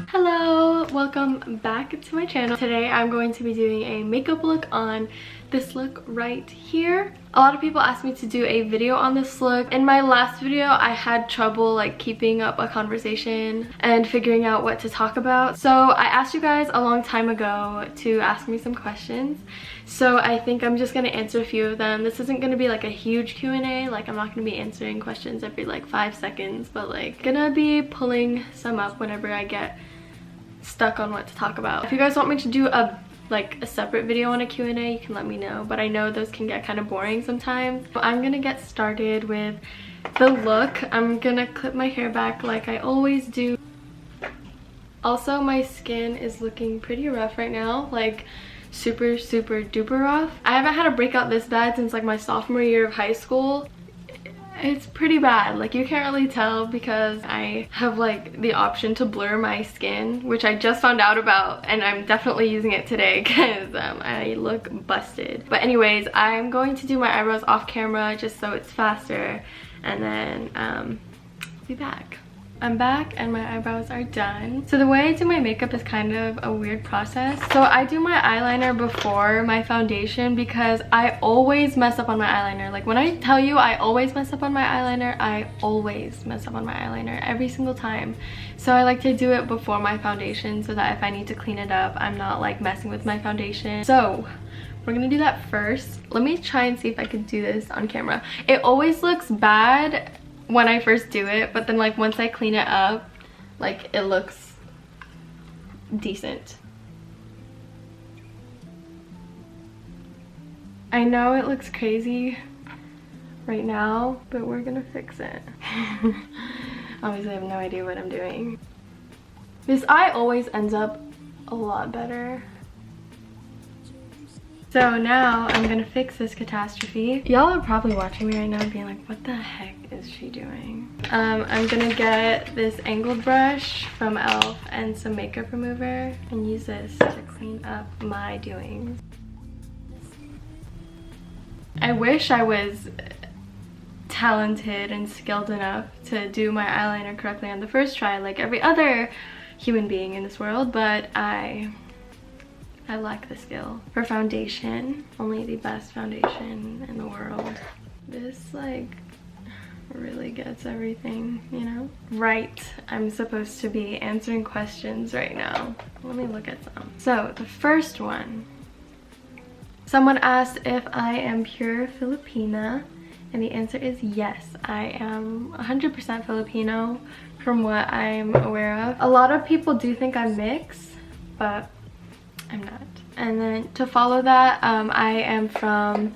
Hello, welcome back to my channel. Today I'm going to be doing a makeup look on this look right here. A lot of people asked me to do a video on this look. In my last video I had trouble like keeping up a conversation and figuring out what to talk about. So I asked you guys a long time ago to ask me some questions. So I think I'm just gonna answer a few of them. This isn't gonna be like a huge Q&A, like I'm not gonna be answering questions every like 5 seconds, but like gonna be pulling some up whenever I get stuck on what to talk about. If you guys want me to do a separate video on a Q&A, you can let me know, but I know those can get kind of boring sometimes. But I'm gonna get started with the look. I'm gonna clip my hair back like I always do. Also, my skin is looking pretty rough right now, like super duper rough. I haven't had a breakout this bad since like my sophomore year of high school. It's pretty bad, like you can't really tell because I have like the option to blur my skin, which I just found out about, and I'm definitely using it today because I look busted. But anyways, I'm going to do my eyebrows off camera just so it's faster, and then I'll be back. I'm back and my eyebrows are done. So the way I do my makeup is kind of a weird process. So I do my eyeliner before my foundation because I always mess up on my eyeliner. Like when I tell you I always mess up on my eyeliner, I always mess up on my eyeliner every single time. So I like to do it before my foundation so that if I need to clean it up, I'm not like messing with my foundation. So we're gonna do that first. Let me try and see if I can do this on camera. It always looks bad when I first do it, but then like once I clean it up, like it looks decent. I know it looks crazy right now, but we're gonna fix it. Obviously I have no idea what I'm doing. This eye always ends up a lot better. So now I'm gonna fix this catastrophe. Y'all are probably watching me right now being like, what the heck is she doing? I'm gonna get this angled brush from e.l.f. and some makeup remover and use this to clean up my doings. I wish I was talented and skilled enough to do my eyeliner correctly on the first try like every other human being in this world, but I lack the skill. For foundation, only the best foundation in the world. This like really gets everything, you know? Right, I'm supposed to be answering questions right now. Let me look at some. So the first one. Someone asked if I am pure Filipina, and the answer is yes. I am 100% Filipino from what I'm aware of. A lot of people do think I'm mixed, but I'm not. And then to follow that, I am from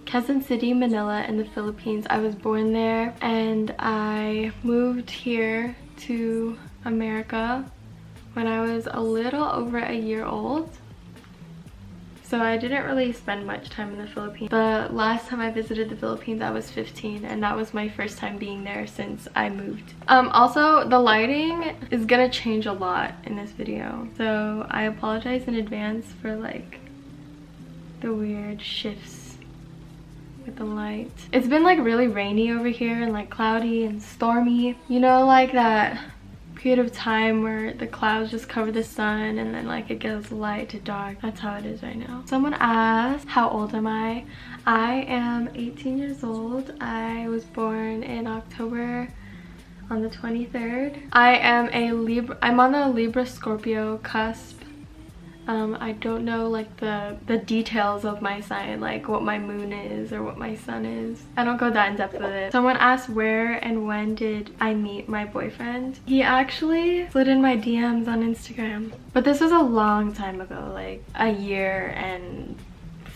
Quezon City, Manila in the Philippines. I was born there and I moved here to America when I was a little over a year old. So I didn't really spend much time in the Philippines. The last time I visited the Philippines I was 15, and that was my first time being there since I moved. Also, the lighting is gonna change a lot in this video, so I apologize in advance for like the weird shifts with the light. It's been like really rainy over here and like cloudy and stormy. You know, like that period of time where the clouds just cover the sun and then like it goes light to dark. That's how it is right now. Someone asked, how old am I? I am 18 years old. I was born in October on the 23rd. I am a Libra. I'm on the Libra Scorpio cusp. I don't know like the details of my sign, like what my moon is or what my sun is. I don't go that in depth with it. Someone asked where and when did I meet my boyfriend. He actually slid in my DMs on Instagram, but this was a long time ago, like a year and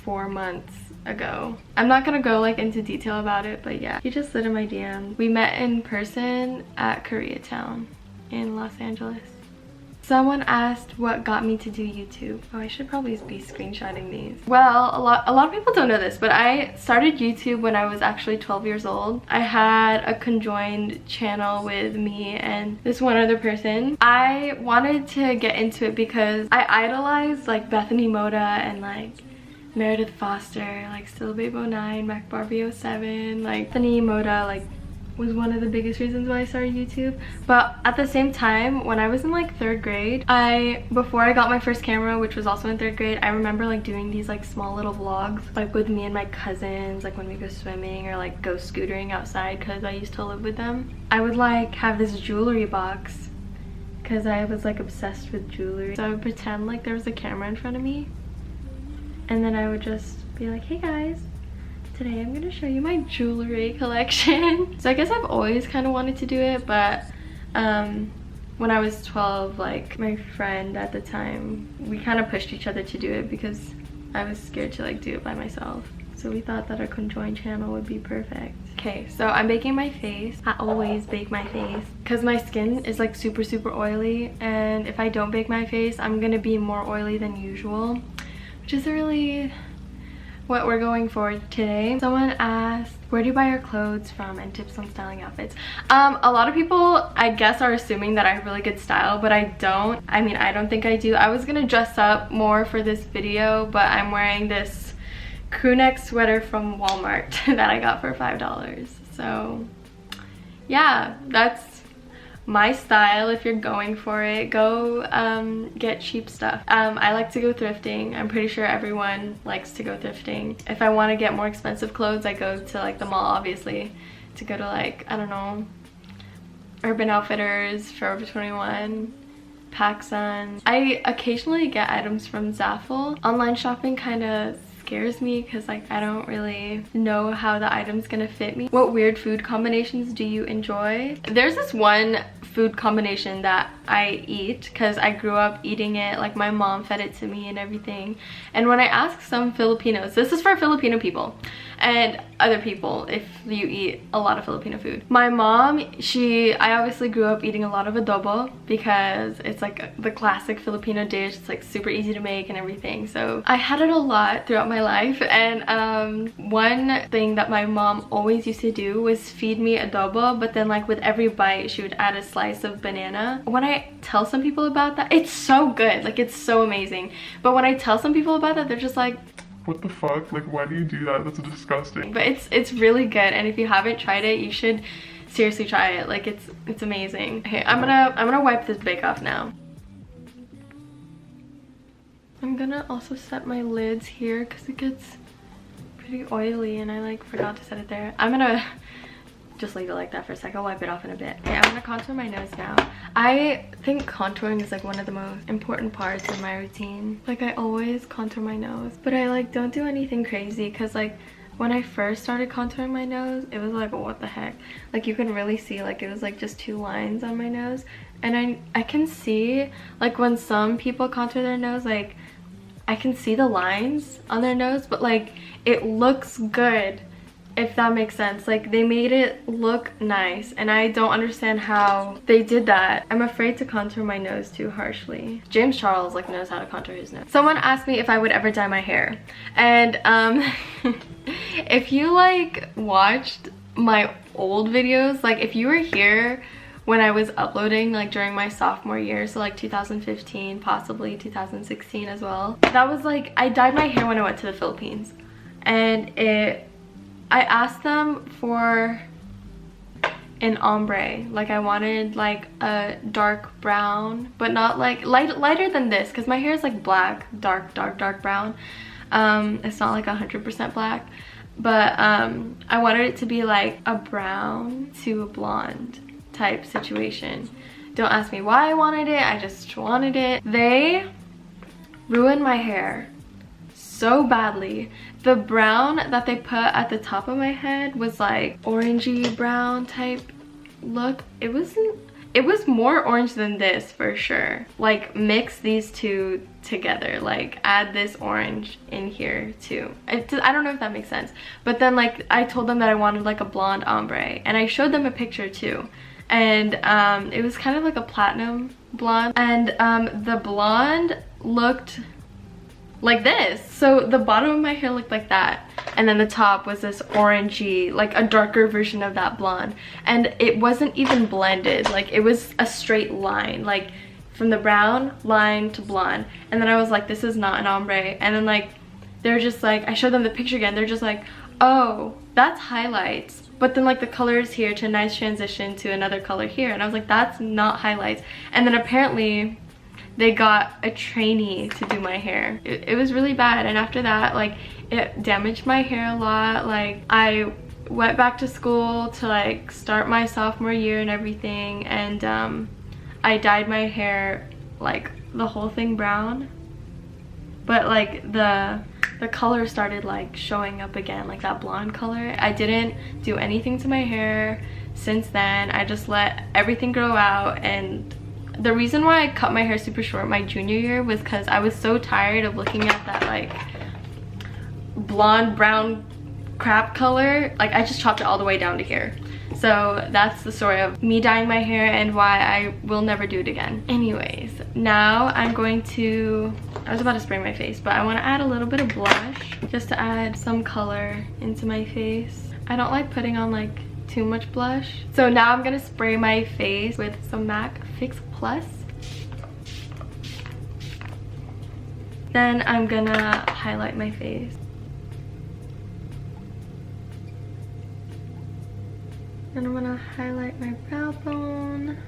4 months ago. I'm not gonna go like into detail about it, but yeah, he just slid in my DMs. We met in person at Koreatown in Los Angeles. Someone asked what got me to do YouTube. Oh, I should probably be screenshotting these. Well, a lot of people don't know this, but I started YouTube when I was actually 12 years old. I had a conjoined channel with me and this one other person. I wanted to get into it because I idolized like Bethany Moda and like Meredith Foster, like Still Babe 09, Mac Barbie 07, like Bethany Moda, like was one of the biggest reasons why I started YouTube. But at the same time, when I was in like 3rd grade, before I got my first camera, which was also in 3rd grade, I remember like doing these like small little vlogs like with me and my cousins, like when we go swimming or like go scootering outside, because I used to live with them. I would like have this jewelry box because I was like obsessed with jewelry. So I would pretend like there was a camera in front of me, and then I would just be like, hey guys, today I'm gonna show you my jewelry collection. So I guess I've always kind of wanted to do it, but when I was 12, like my friend at the time, we kind of pushed each other to do it because I was scared to like do it by myself. So we thought that a conjoined channel would be perfect. Okay, so I'm baking my face. I always bake my face because my skin is like super oily, and if I don't bake my face, I'm gonna be more oily than usual, which is really what we're going for today. Someone asked, where do you buy your clothes from, and tips on styling outfits. A lot of people, I guess, are assuming that I have really good style, but I don't. I mean, I don't think I do. I was gonna dress up more for this video, but I'm wearing this crew neck sweater from Walmart that I got for $5. So yeah, that's my style. If you're going for it, go get cheap stuff. I like to go thrifting. I'm pretty sure everyone likes to go thrifting. If I want to get more expensive clothes, I go to like the mall, obviously, to go to like, I don't know, Urban Outfitters, Forever 21, PacSun. I occasionally get items from Zaful. Online shopping kind of scares me because like I don't really know how the item's gonna fit me. What weird food combinations do you enjoy? There's this one food combination that I eat because I grew up eating it. Like my mom fed it to me and everything. And when I ask some Filipinos, this is for Filipino people and other people if you eat a lot of Filipino food. My mom, I obviously grew up eating a lot of adobo because it's like the classic Filipino dish. It's like super easy to make and everything. So I had it a lot throughout my life, and one thing that my mom always used to do was feed me adobo, but then like with every bite she would add a slice of banana. When I tell some people about that, it's so good, like it's so amazing, but when I tell some people about that, they're just like, what the fuck, like why do you do that? That's disgusting. But it's really good, and if you haven't tried it, you should seriously try it. Like it's amazing. Okay, I'm gonna wipe this bake off now. I'm gonna also set my lids here because it gets pretty oily and I like forgot to set it there. I'm gonna just leave it like that for a sec. I'll wipe it off in a bit. Okay, I'm gonna contour my nose now. I think contouring is like one of the most important parts of my routine. Like I always contour my nose, but I like don't do anything crazy because like when I first started contouring my nose, it was like, what the heck? Like you can really see like it was like just 2 lines on my nose. And I can see like when some people contour their nose, like I can see the lines on their nose, but like it looks good, if that makes sense. Like they made it look nice, and I don't understand how they did that. I'm afraid to contour my nose too harshly. James Charles like knows how to contour his nose. Someone asked me if I would ever dye my hair, and if you like watched my old videos, like if you were here when I was uploading like during my sophomore year, so like 2015, possibly 2016 as well, that was like I dyed my hair when I went to the Philippines, and I asked them for an ombre. Like I wanted like a dark brown, but not like lighter than this, because my hair is like black, dark brown. It's not like 100% black, but I wanted it to be like a brown to a blonde type situation. Don't ask me why I wanted it, I just wanted it. They ruined my hair so badly. The brown that they put at the top of my head was like orangey brown type look. It was more orange than this for sure. Like mix these two together, like add this orange in here too. I don't know if that makes sense, but then like I told them that I wanted like a blonde ombre, and I showed them a picture too, and it was kind of like a platinum blonde, and the blonde looked like this. So the bottom of my hair looked like that, and then the top was this orangey, like a darker version of that blonde, and it wasn't even blended. Like it was a straight line, like from the brown line to blonde. And then I was like, this is not an ombre. And then like they're just like, I showed them the picture again, they're just like, oh, that's highlights. But then like the colors here to a nice transition to another color here. And I was like, that's not highlights. And then apparently they got a trainee to do my hair. It was really bad. And after that, like, it damaged my hair a lot. Like, I went back to school to like start my sophomore year and everything. And I dyed my hair like the whole thing brown. But like the color started like showing up again, like that blonde color. I didn't do anything to my hair since then. I just let everything grow out. And the reason why I cut my hair super short my junior year was because I was so tired of looking at that like blonde brown crap color. Like, I just chopped it all the way down to here. So that's the story of me dyeing my hair and why I will never do it again. Anyways, now I'm going to, I was about to spray my face, but I want to add a little bit of blush just to add some color into my face. I don't like putting on like too much blush. So now I'm gonna spray my face with some MAC Fix Plus. Then I'm gonna highlight my face. And I'm gonna highlight my brow bone.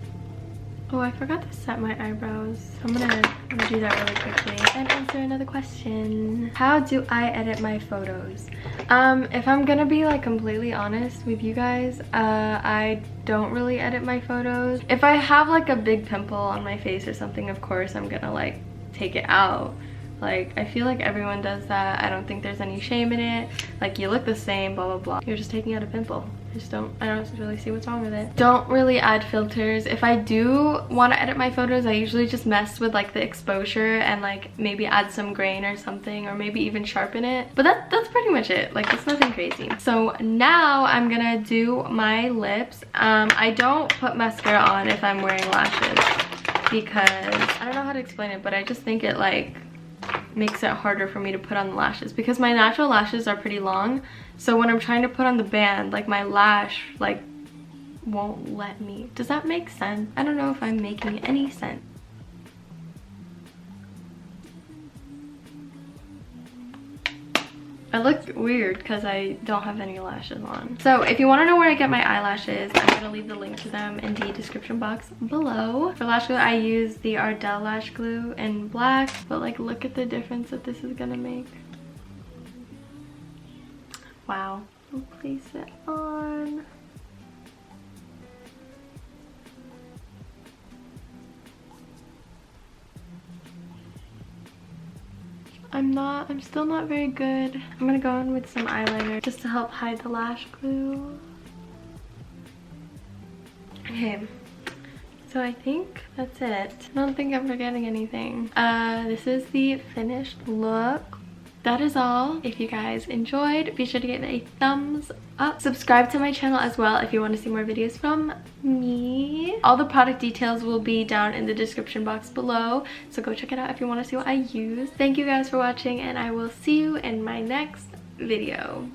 Oh, I forgot to set my eyebrows. I'm gonna do that really quickly and answer another question. How do I edit my photos? If I'm gonna be like completely honest with you guys, I don't really edit my photos. If I have like a big pimple on my face or something, of course I'm gonna like take it out. Like, I feel like everyone does that. I don't think there's any shame in it. Like, you look the same, blah, blah, blah. You're just taking out a pimple. I don't really see what's wrong with it. Don't really add filters. If I do want to edit my photos, I usually just mess with like the exposure and like maybe add some grain or something, or maybe even sharpen it. But that's pretty much it. Like, it's nothing crazy. So now I'm gonna do my lips. I don't put mascara on if I'm wearing lashes because I don't know how to explain it, but I just think it like makes it harder for me to put on the lashes because my natural lashes are pretty long. So when I'm trying to put on the band, like my lash like won't let me. Does that make sense? I don't know if I'm making any sense. I look weird because I don't have any lashes on. So if you want to know where I get my eyelashes, I'm going to leave the link to them in the description box below. For lash glue, I use the Ardell lash glue in black. But like, look at the difference that this is going to make. Wow. I'll place it on. I'm still not very good. I'm gonna go in with some eyeliner just to help hide the lash glue. Okay, so I think that's it. I don't think I'm forgetting anything. This is the finished look. That is all. If you guys enjoyed, be sure to give it a thumbs up. Subscribe to my channel as well if you want to see more videos from me. All the product details will be down in the description box below, so go check it out if you want to see what I use. Thank you guys for watching, and I will see you in my next video.